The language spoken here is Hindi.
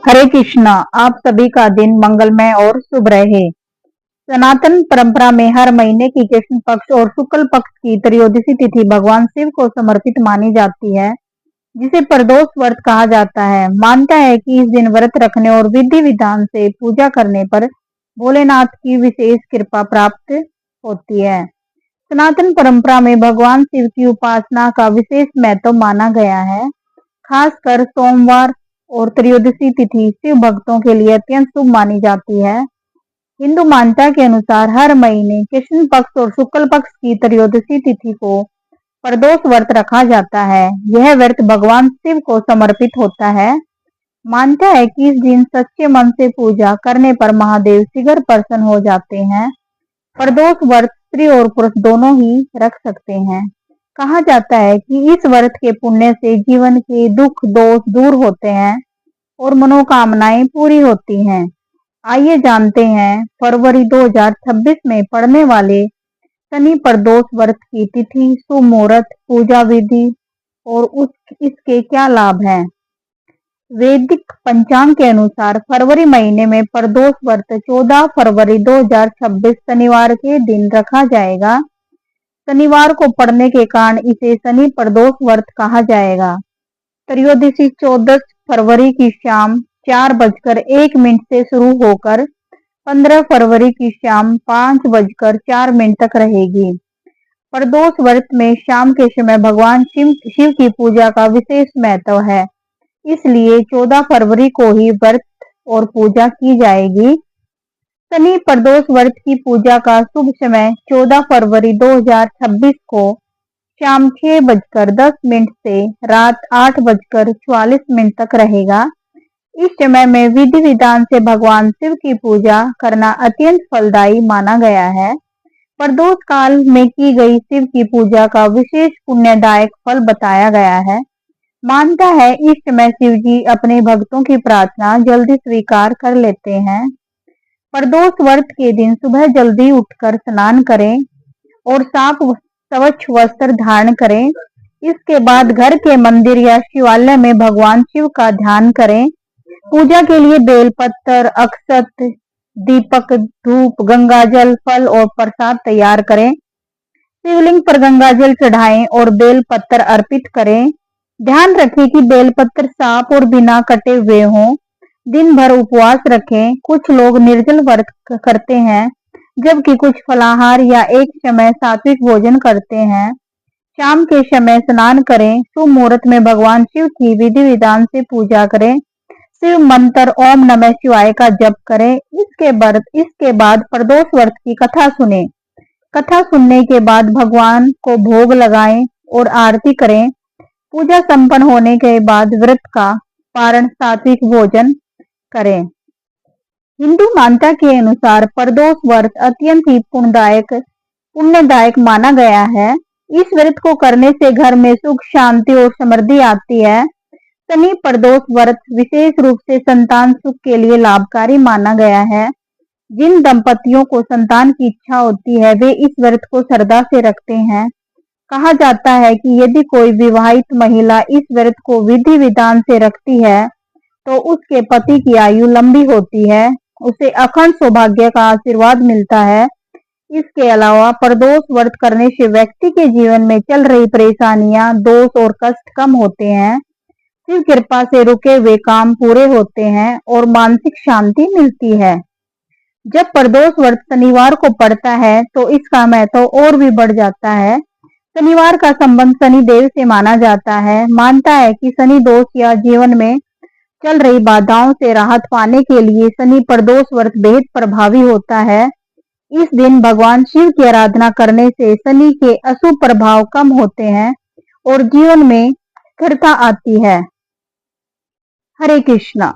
हरे कृष्णा। आप सभी का दिन मंगलमय और शुभ रहे। सनातन परंपरा में हर महीने की कृष्ण पक्ष और शुक्ल पक्ष की त्रयोदशी तिथि भगवान शिव को समर्पित मानी जाती है, जिसे प्रदोष व्रत कहा जाता है। मानता है कि इस दिन व्रत रखने और विधि विधान से पूजा करने पर भोलेनाथ की विशेष कृपा प्राप्त होती है। सनातन परंपरा में भगवान शिव की उपासना का विशेष महत्व माना गया है। खासकर सोमवार और त्रयोदशी तिथि शिव भक्तों के लिए अत्यंत शुभ मानी जाती है। हिंदू मान्यता के अनुसार हर महीने कृष्ण पक्ष और शुक्ल पक्ष की त्रयोदशी तिथि को प्रदोष व्रत रखा जाता है। यह व्रत भगवान शिव को समर्पित होता है। मान्यता है कि इस दिन सच्चे मन से पूजा करने पर महादेव शीघ्र प्रसन्न हो जाते हैं। प्रदोष व्रत स्त्री और पुरुष दोनों ही रख सकते हैं। कहा जाता है कि इस व्रत के पुण्य से जीवन के दुख दोष दूर होते हैं और मनोकामनाएं पूरी होती हैं। आइए जानते हैं फरवरी 2026 में पड़ने वाले शनि प्रदोष व्रत की तिथि, शुभ मुहूर्त, पूजा विधि और इसके क्या लाभ हैं। वैदिक पंचांग के अनुसार फरवरी महीने में प्रदोष व्रत 14 फरवरी 2026 शनिवार के दिन रखा जाएगा। शनिवार को पड़ने के कारण इसे शनि प्रदोष व्रत कहा जाएगा। त्रयोदशी 14 फरवरी की शाम 4:01 से शुरू होकर 15 फरवरी की शाम 5:04 तक रहेगी। प्रदोष व्रत में शाम के समय भगवान शिव की पूजा का विशेष महत्व है, इसलिए 14 फरवरी को ही व्रत और पूजा की जाएगी। शनि प्रदोष व्रत की पूजा का शुभ समय 14 फरवरी 2026 को शाम 6:10 से रात 8:44 तक रहेगा। इस समय में विधि विधान से भगवान शिव की पूजा करना अत्यंत फलदायी माना गया है। प्रदोष काल में की गई शिव की पूजा का विशेष पुण्यदायक फल बताया गया है। मानता है इस समय शिव जी अपने भक्तों की प्रार्थना जल्दी स्वीकार कर लेते हैं। प्रदोष व्रत के दिन सुबह जल्दी उठकर स्नान करें और साफ स्वच्छ वस्त्र धारण करें। इसके बाद घर के मंदिर या शिवालय में भगवान शिव का ध्यान करें। पूजा के लिए बेलपत्र, अक्षत, दीपक, धूप, गंगाजल, फल और प्रसाद तैयार करें। शिवलिंग पर गंगाजल चढ़ाएं और बेलपत्र अर्पित करें। ध्यान रखें कि बेलपत्र साफ और बिना कटे हुए हों। दिन भर उपवास रखें। कुछ लोग निर्जल व्रत करते हैं, जबकि कुछ फलाहार या एक समय सात्विक भोजन करते हैं। शाम के समय स्नान करें। शुभ मुहूर्त में भगवान शिव की विधि विधान से पूजा करें। शिव मंत्र ओम नमः शिवाय का जप करें। इसके बाद प्रदोष व्रत की कथा सुने। कथा सुनने के बाद भगवान को भोग लगाएं और आरती करें। पूजा संपन्न होने के बाद व्रत का पारण सात्विक भोजन करें। हिंदू मान्यता के अनुसार प्रदोष व्रत अत्यंत ही पुण्यदायक माना गया है। इस व्रत को करने से घर में सुख, शांति और समृद्धि आती है। शनि प्रदोष व्रत विशेष रूप से संतान सुख के लिए लाभकारी माना गया है। जिन दंपतियों को संतान की इच्छा होती है वे इस व्रत को श्रद्धा से रखते हैं। कहा जाता है कि यदि कोई विवाहित महिला इस व्रत को विधि विधान से रखती है तो उसके पति की आयु लंबी होती है, उसे अखंड सौभाग्य का आशीर्वाद मिलता है। इसके अलावा प्रदोष व्रत करने से व्यक्ति के जीवन में चल रही परेशानियां, दोष और कष्ट कम होते हैं। शिव कृपा से रुके हुए काम पूरे होते हैं और मानसिक शांति मिलती है। जब प्रदोष व्रत शनिवार को पड़ता है तो इसका महत्व और भी बढ़ जाता है। शनिवार का संबंध शनि देव से माना जाता है। मानता है कि शनि दोष या जीवन में चल रही बाधाओं से राहत पाने के लिए शनि प्रदोष व्रत बेहद प्रभावी होता है। इस दिन भगवान शिव की आराधना करने से शनि के अशुभ प्रभाव कम होते हैं और जीवन में स्थिरता आती है। हरे कृष्णा।